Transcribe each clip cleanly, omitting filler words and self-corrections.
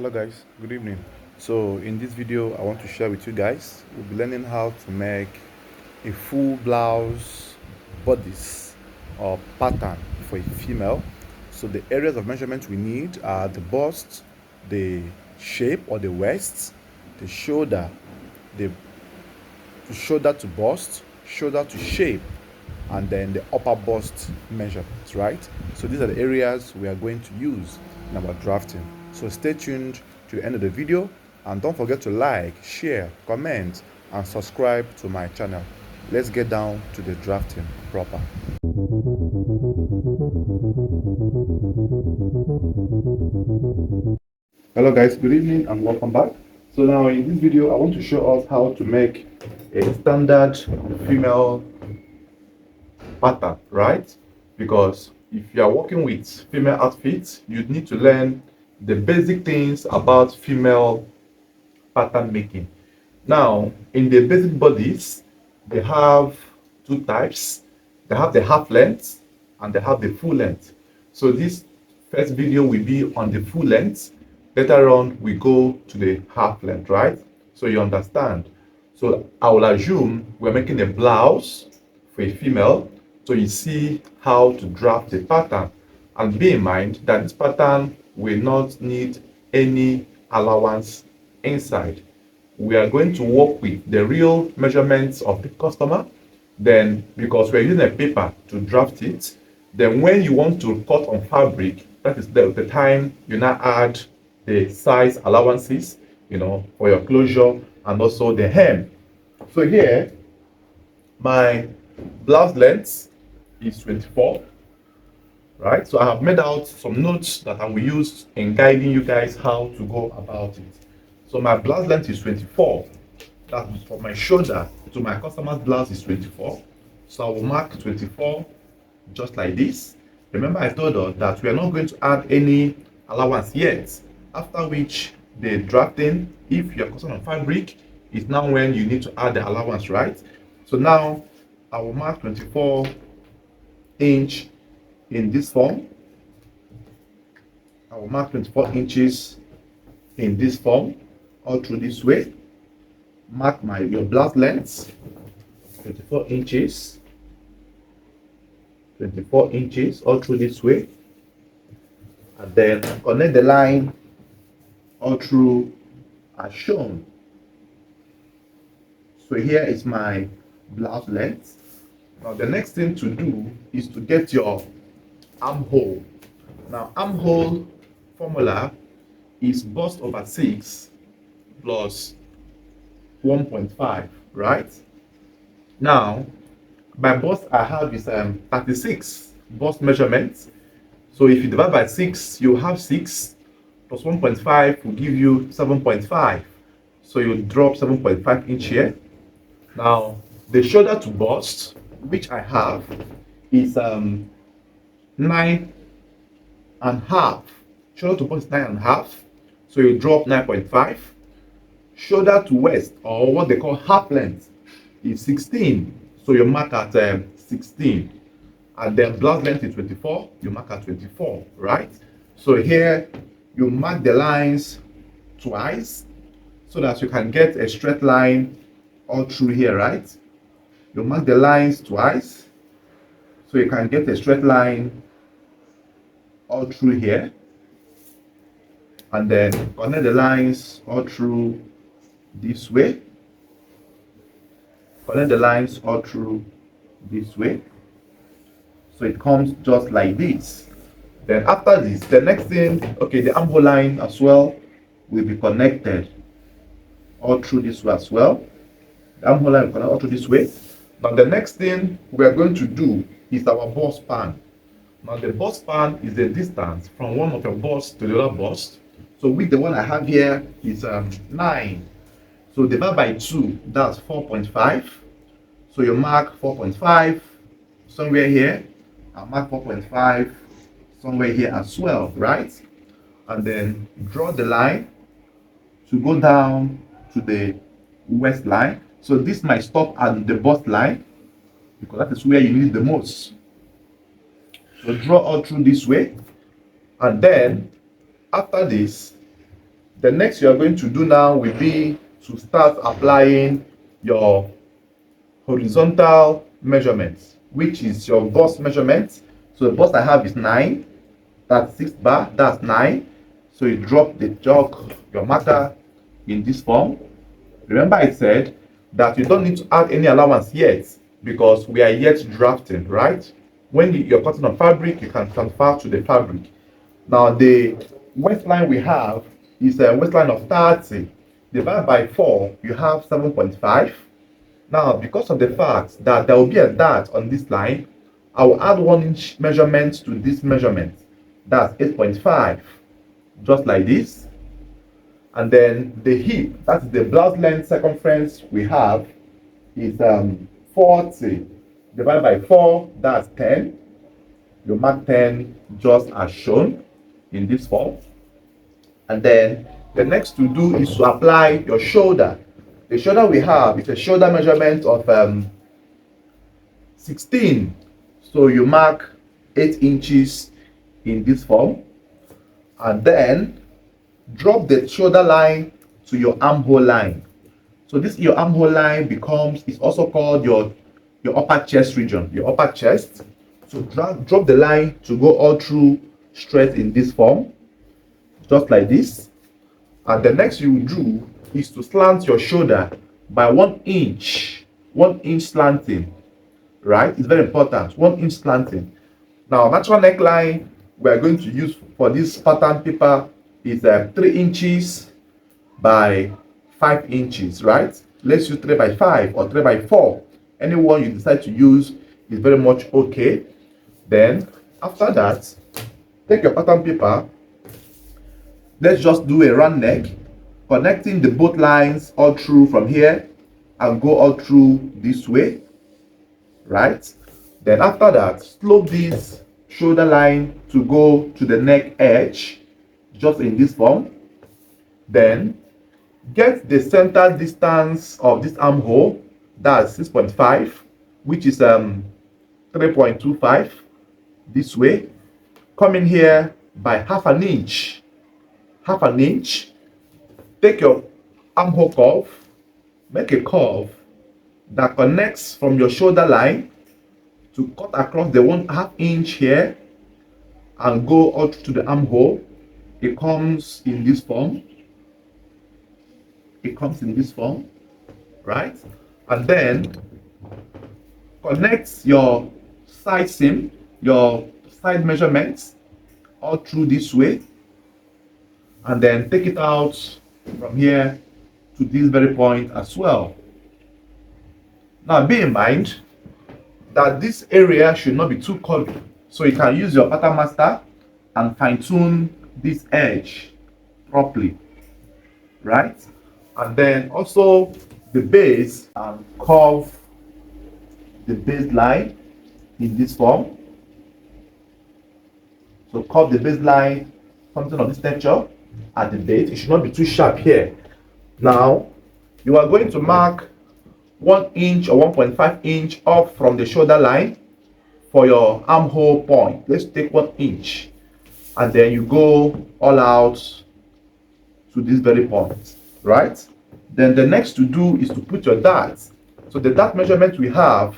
Hello guys, good evening. So in this video I want to share with you guys, we'll be learning how to make a full blouse bodice or pattern for a female. So the areas of measurement we need are the bust, the shape or the waist, the shoulder, the shoulder to bust, shoulder to shape, and then the upper bust measurements, right? So these are the areas we are going to use in our drafting. So stay tuned to the end of the video, and don't forget to like, share, comment, and subscribe to my channel. Let's get down to the drafting proper. Hello guys, good evening and welcome back. So now in this video I want to show us how to make a standard female pattern, right? Because if you are working with female outfits, you need to learn the basic things about female pattern making. Now, in the basic bodies, they have two types. They have the half length and they have the full length. So this first video will be on the full length. Later on, we go to the half length, right? So you understand. So I will assume we're making a blouse for a female. So you see how to draft the pattern. And bear in mind that this pattern will not need any allowance inside. We are going to work with the real measurements of the customer. Then, because we're using a paper to draft it, then when you want to cut on fabric, that is the time you now add the size allowances, for your closure and also the hem. So here, my blouse length is 24, right? So I have made out some notes that I will use in guiding you guys how to go about it. So my blouse length is 24. That's from my shoulder to my customer's blouse is 24. So I will mark 24 just like this. Remember I told us that we are not going to add any allowance yet, after which the drafting, if you are cutting on fabric, is now when you need to add the allowance, right? So now I will mark 24 inch in this form. I will mark 24 inches in this form all through this way. Mark your blouse length 24 inches, 24 inches all through this way, and then connect the line all through as shown. So here is my blouse length. Now the next thing to do is to get your armhole. Now armhole formula is bust over 6 plus 1.5, right? Now my bust I have is 36 bust measurements. So if you divide by 6, you have 6 plus 1.5 will give you 7.5. So you drop 7.5 inch here. Now the shoulder to bust, which I have, is 9.5. Shoulder to bust is 9.5. So you drop 9.5. Shoulder to waist, or what they call half length, is 16. So you mark at 16. And then blouse length is 24. You mark at 24, right? So here you mark the lines twice so that you can get a straight line all through here, right? You mark the lines twice so you can get a straight line all through here, and then connect the lines all through this way. Connect the lines all through this way, so it comes just like this. Then after this, the next thing, okay, the armhole line as well will be connected all through this way as well. The armhole line will connect all through this way. Now the next thing we are going to do is our bust span. Now the bust span is the distance from one of your bust to the other bust. So with the one I have here is 9. So divide by 2, that's 4.5. So you mark 4.5 somewhere here. I mark 4.5 somewhere here as well, right? And then draw the line to go down to the waist line. So this might stop at the bust line because that is where you need the most. So draw all through this way, and then after this, The next you are going to do now will be to start applying your horizontal measurements, which is your bust measurement. So the bust I have is 9, that's 6 bar, that's 9. So you drop the chalk, your marker in this form. Remember I said that you don't need to add any allowance yet because we are yet drafting, right? When you're cutting on fabric, you can transfer to the fabric. Now the waistline we have is a waistline of 30. Divided by 4, you have 7.5. Now, because of the fact that there will be a dart on this line, I will add 1 inch measurement to this measurement. That's 8.5, just like this. And then the hip, that's the blouse length circumference we have, is 40. Divided by 4, that's 10. You mark 10 just as shown in this form. And then the next to do is to apply your shoulder. The shoulder we have is a shoulder measurement of 16. So you mark 8 inches in this form. And then drop the shoulder line to your armhole line. So this your armhole line becomes, it's also called your upper chest region, your upper chest. So drop the line to go all through straight in this form, just like this. And the next you will do is to slant your shoulder by 1 inch, 1 inch slanting, right? It's very important, 1 inch slanting. Now, natural neckline we are going to use for this pattern paper is 3 inches by 5 inches, right? Let's use 3 by 5 or 3 by 4. Any one you decide to use is very much okay. Then, after that, take your pattern paper. Let's just do a round neck, connecting the both lines all through from here and go all through this way, right? Then after that, slope this shoulder line to go to the neck edge, just in this form. Then get the center distance of this armhole, that's 6.5, which is 3.25 this way. Come in here by half an inch. Take your armhole curve, make a curve that connects from your shoulder line to cut across the 1/2 inch here and go out to the armhole. It comes in this form. Right? And then connect your side seam, your side measurements all through this way. And then take it out from here to this very point as well. Now be in mind that this area should not be too curvy, so you can use your pattern master and fine-tune this edge properly, right? And then also the base, and curve the baseline in this form. So curve the baseline, something of this nature at the base. It should not be too sharp here. Now you are going to mark 1 inch or 1.5 inch off from the shoulder line for your armhole point. Let's take 1 inch, and then you go all out to this very point, right? Then the next to do is to put your dart. So the dart measurement we have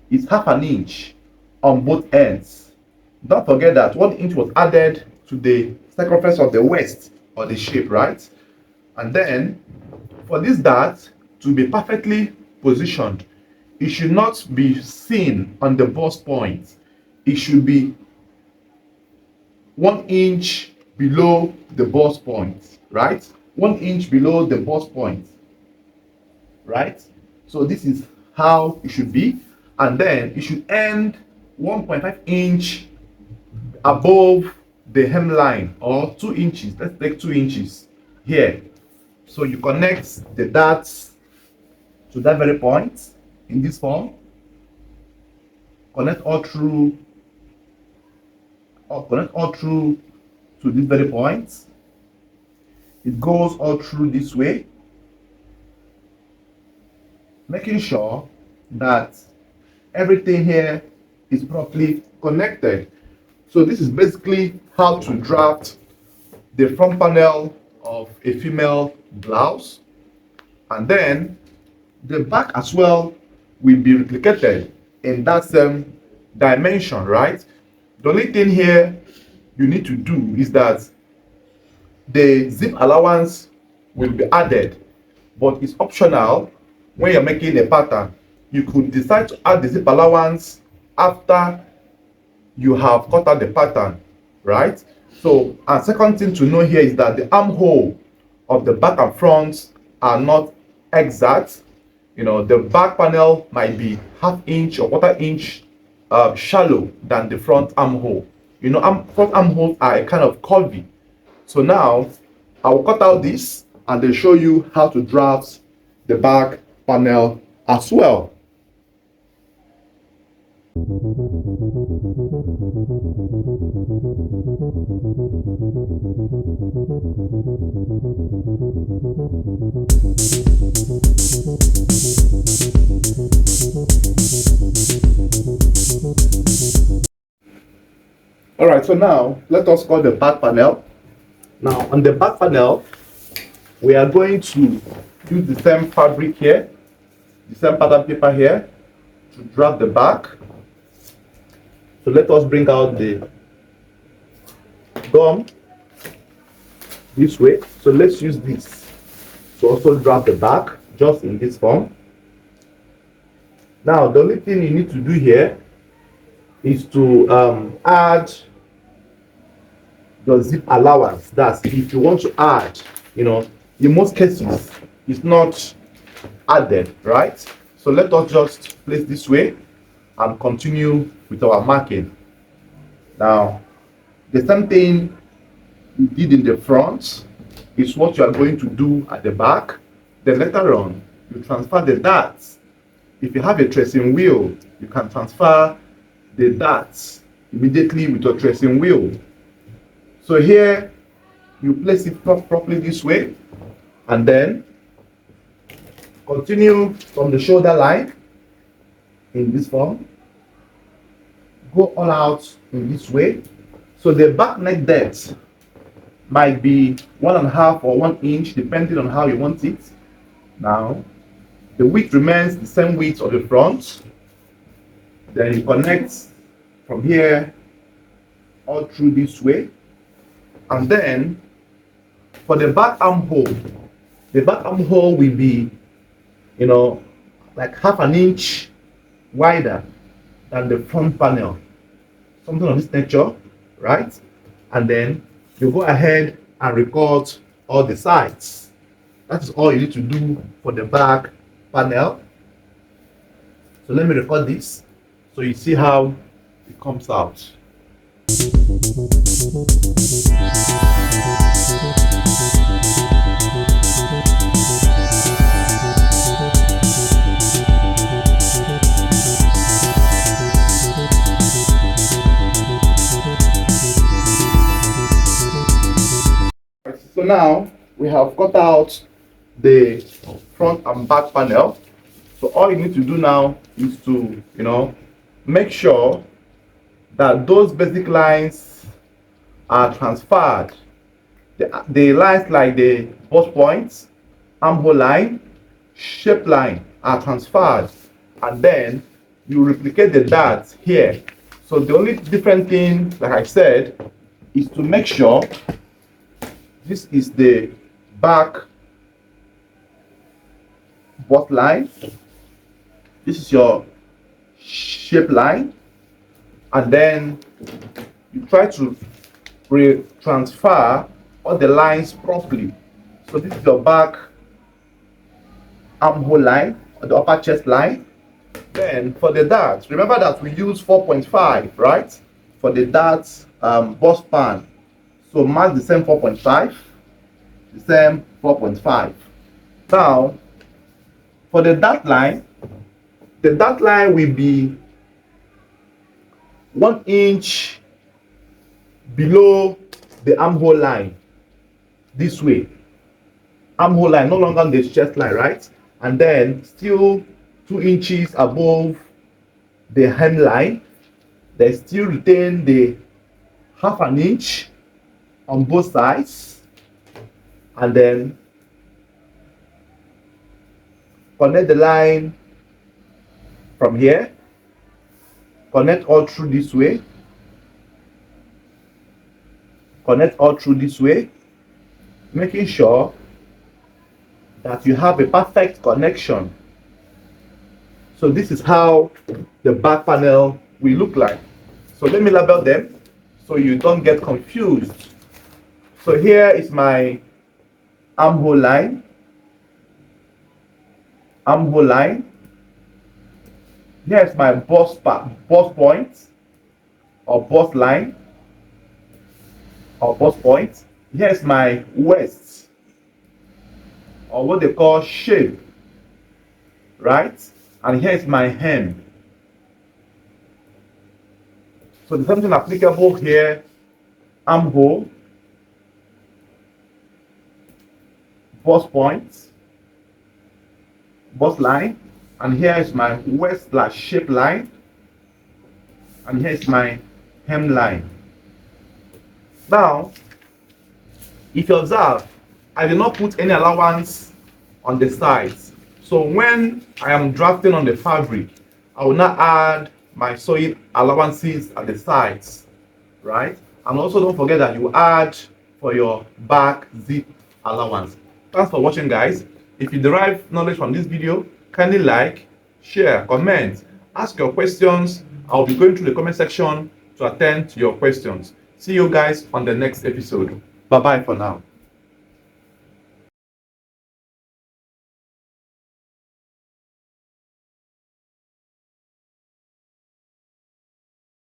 is half an inch on both ends. Don't forget that 1 inch was added to the circumference of the waist or the shape, right? And then for this dart to be perfectly positioned, it should not be seen on the bust point. It should be 1 inch below the bust point, right? 1 inch below the bust point, right? So this is how it should be. And then it should end 1.5 inch above the hemline, or 2 inches. Let's take 2 inches here. So you connect the darts to that very point in this form. Connect all through to this very point. It goes all through this way, making sure that everything here is properly connected. So this is basically how to draft the front panel of a female blouse, and then the back as well will be replicated in that same dimension, right? The only thing here you need to do is that the zip allowance will be added, but it's optional. When you're making a pattern, you could decide to add the zip allowance after you have cut out the pattern, right? So, and second thing to know here is that the armhole of the back and front are not exact. You know, the back panel might be ½ inch or quarter-inch shallow than the front armhole. You know, front armholes are kind of curvy. So now I will cut out this and then show you how to draft the back panel as well. All right, so now let us cut the back panel. Now on the back panel, we are going to use the same fabric here, the same pattern paper here to draft the back. So let us bring out the gum this way. So let's use this to also draft the back just in this form. Now the only thing you need to do here is to add your zip allowance. That's if you want to add, you know, in most cases it's not added, right? So let us just place this way and continue with our marking. Now the same thing you did in the front is what you are going to do at the back. Then later on you transfer the darts. If you have a tracing wheel, you can transfer the darts immediately with your tracing wheel. So here you place it properly this way, and then continue from the shoulder line in this form, go all out in this way. So the back neck depth might be 1.5 or 1 inch depending on how you want it. Now the width remains the same width of the front. Then you connect from here all through this way, and then for the back armhole will be, you know, like ½ inch wider than the front panel, something of this nature, right? And then you go ahead and record all the sides. That is all you need to do for the back panel. So let me record this so you see how it comes out. So now we have cut out the front and back panel. So all you need to do now is to, you know, make sure that those basic lines are transferred. The lines like the bust points, armhole line, shape line are transferred, and then you replicate the darts here. So the only different thing, like I said, is to make sure this is the back bust line, this is your shape line, and then you try to transfer all the lines properly. So this is your back armhole line or the upper chest line. Then for the darts, remember that we use 4.5, right? For the darts bust span. So mark the same 4.5, the same 4.5. Now for the dart line will be 1 inch below the armhole line this way. Armhole line no longer on the chest line, right? And then still 2 inches above the hemline. They still retain the ½ inch on both sides. and then connect the line from here, connect all through this way, connect all through this way, making sure that you have a perfect connection. So this is how the back panel will look like. So let me label them so you don't get confused. So here is my armhole line, armhole line. Here's my bust point or bust line or bust point. Here's my waist, or what they call shape, right? And here's my hem. So there's something applicable here: armhole, bust point, bust line, and here is my waist / shape line, and here is my hem line. Now, if you observe, I did not put any allowance on the sides. So when I am drafting on the fabric, I will not add my sewing allowances at the sides, right? And also don't forget that you add for your back zip allowance. Thanks for watching, guys. If you derive knowledge from this video, kindly like, share, comment, ask your questions. I'll be going through the comment section to attend to your questions. See you guys on the next episode. Bye bye for now.